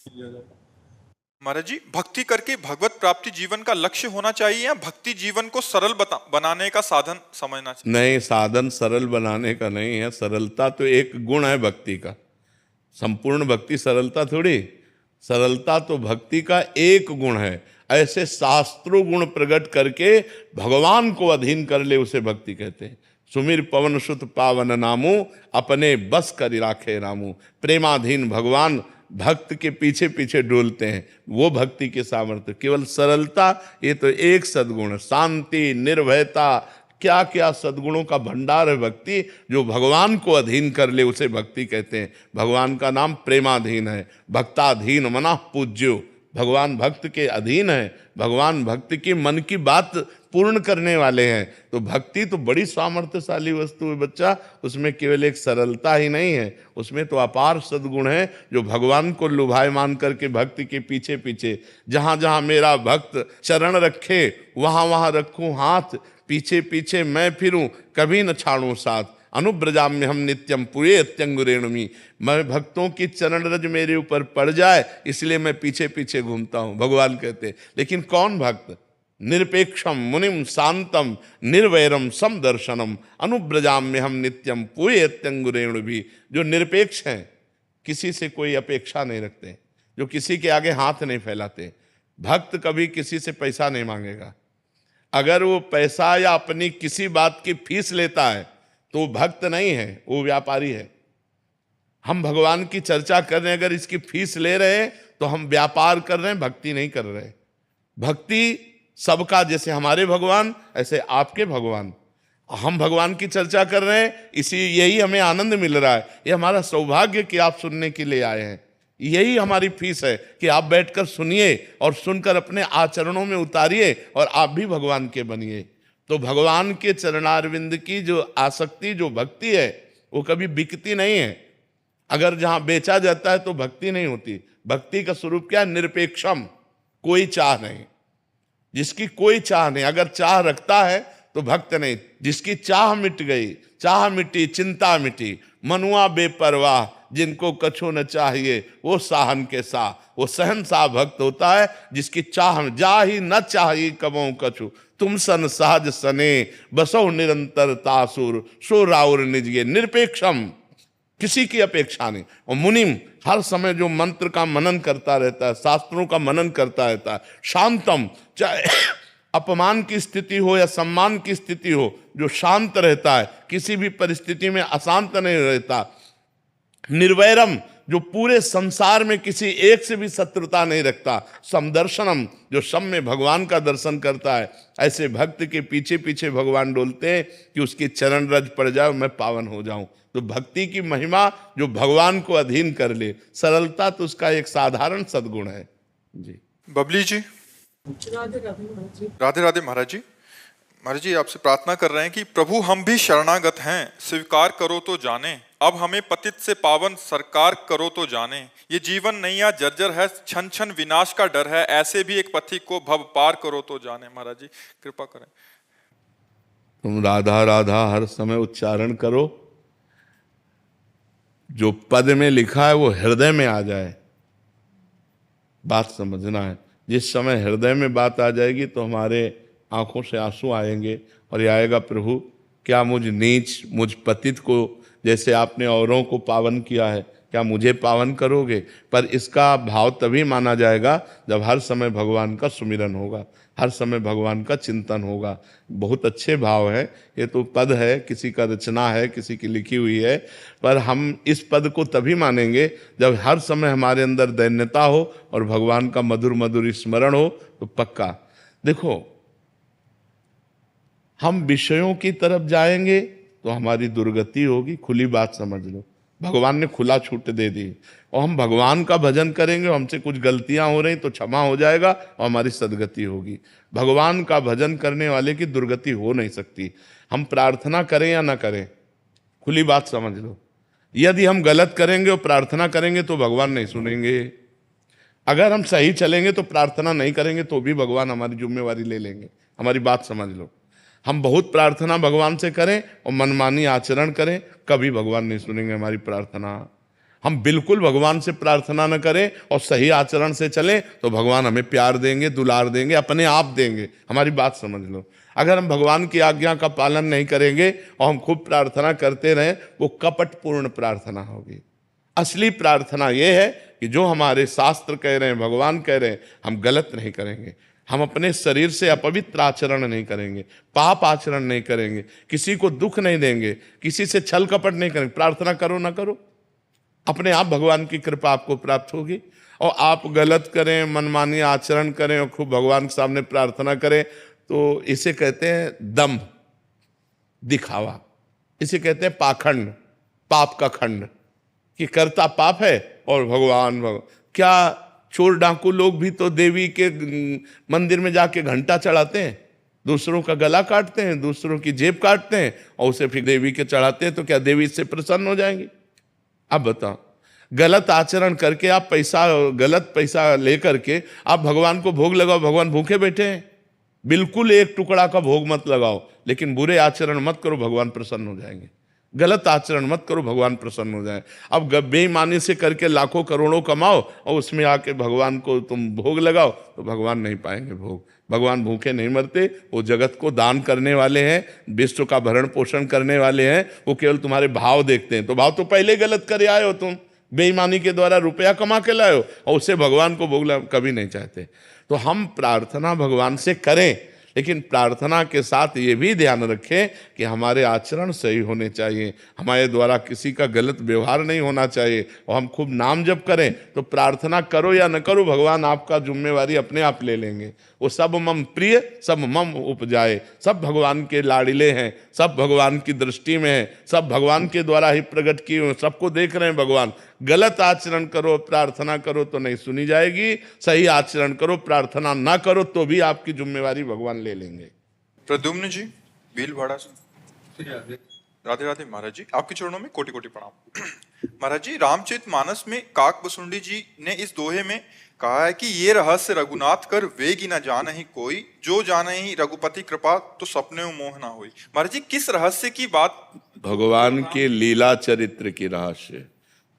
महाराज जी, भक्ति करके भगवत प्राप्ति जीवन का लक्ष्य होना चाहिए या भक्ति जीवन को सरल बनाने का साधन समझना चाहिए? नहीं, साधन सरल बनाने का नहीं है। सरलता तो एक गुण है भक्ति का। संपूर्ण भक्ति सरलता थोड़ी। सरलता तो भक्ति का एक गुण है। ऐसे शास्त्रों गुण प्रकट करके भगवान को अधीन कर ले, उसे भक्ति कहते हैं। सुमिर पवन सुत पावन नामू, अपने बस कर राखे रामू। प्रेमाधीन भगवान भक्त के पीछे पीछे डोलते हैं, वो भक्ति के सामर्थ्य। केवल सरलता, ये तो एक सद्गुण। शांति, निर्भयता, क्या क्या सद्गुणों का भंडार है भक्ति। जो भगवान को अधीन कर ले उसे भक्ति कहते हैं। भगवान का नाम प्रेमाधीन है। भक्ताधीन मना पूज्यो। भगवान भक्त के अधीन है। भगवान भक्त की मन की बात पूर्ण करने वाले हैं। तो भक्ति तो बड़ी सामर्थ्यशाली वस्तु है बच्चा। उसमें केवल एक सरलता ही नहीं है, उसमें तो अपार सद्गुण है। जो भगवान को लुभायमान करके भक्ति के पीछे पीछे, जहां जहां मेरा भक्त चरण रखे वहां वहां रखूं हाथ, पीछे पीछे मैं फिरूं, कभी न छाड़ूं साथ। अनुब्रजाम में हम नित्यम पुरे अत्यंगुरेणुमी। मैं भक्तों की चरण रज मेरे ऊपर पड़ जाए इसलिए मैं पीछे पीछे घूमता हूं, भगवान कहते हैं। लेकिन कौन भक्त? निरपेक्षम मुनिम शांतम निर्वैरम समदर्शनम अनुब्रजाम में हम नित्यम पुरे अत्यंगुरेणु भी। जो निरपेक्ष हैं, किसी से कोई अपेक्षा नहीं रखते, जो किसी के आगे हाथ नहीं फैलाते। भक्त कभी किसी से पैसा नहीं मांगेगा। अगर वो पैसा या अपनी किसी बात की फीस लेता है तो वो भक्त नहीं है, वो व्यापारी है। हम भगवान की चर्चा कर रहे हैं, अगर इसकी फीस ले रहे हैं तो हम व्यापार कर रहे हैं, भक्ति नहीं कर रहे। भक्ति सबका, जैसे हमारे भगवान ऐसे आपके भगवान। हम भगवान की चर्चा कर रहे हैं, इसी यही हमें आनंद मिल रहा है। ये हमारा सौभाग्य कि आप सुनने के लिए आए हैं। यही हमारी फीस है कि आप बैठकर सुनिए और सुनकर अपने आचरणों में उतारिए और आप भी भगवान के बनिए। तो भगवान के चरणारविंद की जो आसक्ति, जो भक्ति है, वो कभी बिकती नहीं है। अगर जहां बेचा जाता है तो भक्ति नहीं होती। भक्ति का स्वरूप क्या? निरपेक्षम, कोई चाह नहीं। जिसकी कोई चाह नहीं, अगर चाह रखता है तो भक्त नहीं। जिसकी चाह मिट गई, चाह मिटी चिंता मिटी, मनुआ बेपरवाह, जिनको कछु न चाहिए वो साहन के सा। वो सहनशाह भक्त होता है जिसकी चाह जा ही न चाहिए कबों कछु। तुम सन सहज सने बसो निरंतर तासुर, सो राउर निजगे। निरपेक्षम, किसी की अपेक्षा नहीं। और मुनिम, हर समय जो मंत्र का मनन करता रहता है, शास्त्रों का मनन करता रहता है। शांतम, चाहे अपमान की स्थिति हो या सम्मान की स्थिति हो, जो शांत रहता है, किसी भी परिस्थिति में अशांत नहीं रहता। निर्वैरम, जो पूरे संसार में किसी एक से भी शत्रुता नहीं रखता। समदर्शनम, जो सब में भगवान का दर्शन करता है। ऐसे भक्त के पीछे पीछे भगवान डोलते हैं कि उसके चरण रज पड़ जाओ, मैं पावन हो जाऊं। तो भक्ति की महिमा जो भगवान को अधीन कर ले। सरलता तो उसका एक साधारण सद्गुण है जी। बबली जी, राधे राधे महाराज जी। महाराज जी, आपसे प्रार्थना कर रहे हैं कि प्रभु हम भी शरणागत हैं, स्वीकार करो तो जाने। अब हमें पतित से पावन सरकार करो तो जाने। ये जीवन नैया जर्जर है, छन छन विनाश का डर है। ऐसे भी एक पथिक को भव पार करो तो जाने। महाराज जी कृपा करें। तुम राधा राधा हर समय उच्चारण करो, जो पद में लिखा है वो हृदय में आ जाए। बात समझना है। जिस समय हृदय में बात आ जाएगी तो हमारे आंखों से आंसू आएंगे और ये आएगा, प्रभु क्या मुझ नीच, मुझ पतित को जैसे आपने औरों को पावन किया है, क्या मुझे पावन करोगे? पर इसका भाव तभी माना जाएगा जब हर समय भगवान का सुमिरन होगा, हर समय भगवान का चिंतन होगा। बहुत अच्छे भाव है। ये तो पद है, किसी का रचना है, किसी की लिखी हुई है। पर हम इस पद को तभी मानेंगे जब हर समय हमारे अंदर दैन्यता हो और भगवान का मधुर मधुर स्मरण हो। तो पक्का देखो, हम विषयों की तरफ जाएंगे तो हमारी दुर्गति होगी। खुली बात समझ लो, भगवान ने खुला छूट दे दी। और हम भगवान का भजन करेंगे, हमसे कुछ गलतियां हो रही तो क्षमा हो जाएगा और हमारी सदगति होगी। भगवान का भजन करने वाले की दुर्गति हो नहीं सकती। हम प्रार्थना करें या ना करें, खुली बात समझ लो। यदि हम गलत करेंगे और प्रार्थना करेंगे तो भगवान नहीं सुनेंगे। अगर हम सही चलेंगे तो प्रार्थना नहीं करेंगे तो भी भगवान हमारी जिम्मेवारी ले लेंगे। हमारी बात समझ लो। हम बहुत प्रार्थना भगवान से करें और मनमानी आचरण करें, कभी भगवान नहीं सुनेंगे हमारी प्रार्थना। हम बिल्कुल भगवान से प्रार्थना न करें और सही आचरण से चलें तो भगवान हमें प्यार देंगे, दुलार देंगे, अपने आप देंगे। हमारी बात समझ लो। अगर हम भगवान की आज्ञा का पालन नहीं करेंगे और हम खूब प्रार्थना करते रहें, वो कपटपूर्ण प्रार्थना होगी। असली प्रार्थना ये है कि जो हमारे शास्त्र कह रहे हैं, भगवान कह रहे हैं, हम गलत नहीं करेंगे, हम अपने शरीर से अपवित्र आचरण नहीं करेंगे, पाप आचरण नहीं करेंगे, किसी को दुख नहीं देंगे, किसी से छल कपट नहीं करेंगे। प्रार्थना करो ना करो, अपने आप भगवान की कृपा आपको प्राप्त होगी। और आप गलत करें, मनमानी आचरण करें और खूब भगवान के सामने प्रार्थना करें, तो इसे कहते हैं दंभ, दिखावा। इसे कहते हैं पाखंड, पाप का खंड, कि करता पाप है और भगवान क्या चोर डाकू लोग भी तो देवी के मंदिर में जाके घंटा चढ़ाते हैं, दूसरों का गला काटते हैं, दूसरों की जेब काटते हैं और उसे फिर देवी के चढ़ाते हैं, तो क्या देवी इससे प्रसन्न हो जाएंगी? अब बताओ, गलत आचरण करके आप गलत पैसा लेकर के आप भगवान को भोग लगाओ, भगवान भूखे बैठे हैं। बिल्कुल एक टुकड़ा का भोग मत लगाओ, लेकिन बुरे आचरण मत करो, भगवान प्रसन्न हो जाएंगे। गलत आचरण मत करो, भगवान प्रसन्न हो जाए। अब बेईमानी से करके लाखों करोड़ों कमाओ और उसमें आके भगवान को तुम भोग लगाओ, तो भगवान नहीं पाएंगे भोग। भगवान भूखे नहीं मरते, वो जगत को दान करने वाले हैं, विश्व का भरण पोषण करने वाले हैं। वो केवल तुम्हारे भाव देखते हैं। तो भाव तो पहले गलत करे आए हो, तुम बेईमानी के द्वारा रुपया कमा के लाए हो और उससे भगवान को भोग कभी नहीं चाहते। तो हम प्रार्थना भगवान से करें, लेकिन प्रार्थना के साथ ये भी ध्यान रखें कि हमारे आचरण सही होने चाहिए, हमारे द्वारा किसी का गलत व्यवहार नहीं होना चाहिए। और हम खूब नाम जप करें, तो प्रार्थना करो या न करो, भगवान आपका जिम्मेवारी अपने आप ले लेंगे। वो सब मम प्रिय सब मम उपजाए, सब भगवान के लाडिले हैं, सब भगवान की दृष्टि में हैं, सब भगवान के द्वारा ही प्रकट किए हुए, सबको देख रहे हैं भगवान। गलत आचरण करो, प्रार्थना करो तो नहीं सुनी जाएगी, सही आचरण करो, प्रार्थना ना करो तो भी आपकी जिम्मेवारी भगवान ले लेंगे। प्रद्युम्न जी, भीलवाड़ा से। राधे राधे महाराज जी, आपके चरणों में कोटि कोटि प्रणाम। महाराज जी, रामचरितमानस में काक बसुंडी जी ने इस दोहे में कहा है कि ये रहस्य रघुनाथ कर वेगी न जानहि कोई, जो जानहि रघुपति कृपा तो सपने मोह न होई। महाराज जी, किस रहस्य की बात? भगवान के लीला चरित्र की रहस्य,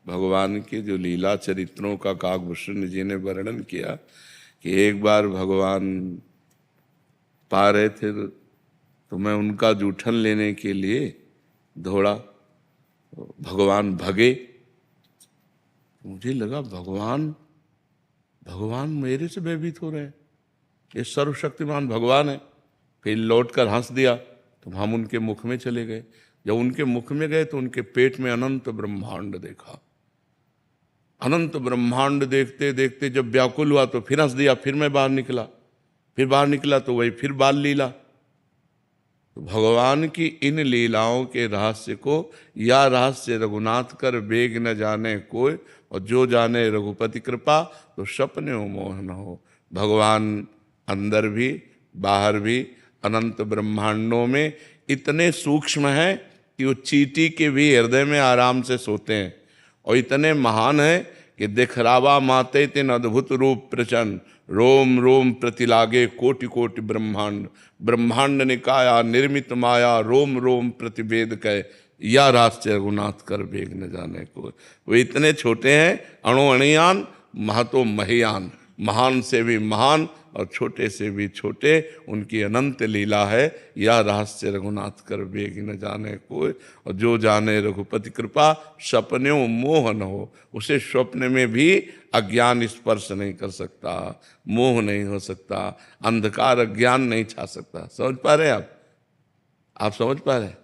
भगवान के जो लीला चरित्रों का काकभूषण जी ने वर्णन किया कि एक बार भगवान पा रहे थे तो मैं उनका जूठन लेने के लिए दौड़ा, भगवान भगे। मुझे लगा भगवान मेरे से भयभीत हो रहे हैं, ये सर्वशक्तिमान भगवान है। फिर लौटकर हंस दिया, तो हम उनके मुख में चले गए। जब उनके मुख में गए तो उनके पेट में अनंत ब्रह्मांड देखा। अनंत ब्रह्मांड देखते देखते जब व्याकुल हुआ तो फिर हंस दिया। फिर मैं बाहर निकला तो वही फिर बाल लीला। तो भगवान की इन लीलाओं के रहस्य को, या रहस्य रघुनाथ कर वेग न जाने कोई, और जो जाने रघुपति कृपा तो सपने मोह न हो। भगवान अंदर भी बाहर भी अनंत ब्रह्मांडों में इतने सूक्ष्म हैं कि वो चींटी के भी हृदय में आराम से सोते हैं, और इतने महान है कि दिखरावा माते तिन अद्भुत रूप प्रचंड, रोम रोम प्रतिलागे कोटि कोटि ब्रह्मांड, ब्रह्मांड निकाया निर्मित माया, रोम रोम प्रतिवेद कह, या राष्ट्र रघुनाथ कर वेग न जाने को। वो इतने छोटे हैं, अणु अणियान महतो महियान, महान से भी महान और छोटे से भी छोटे, उनकी अनंत लीला है। या रहस्य रघुनाथ कर वेग न जाने कोई, और जो जाने रघुपति कृपा सपने मोह न हो। उसे स्वप्न में भी अज्ञान स्पर्श नहीं कर सकता, मोह नहीं हो सकता, अंधकार अज्ञान नहीं छा सकता। समझ पा रहे हैं आप समझ पा रहे हैं?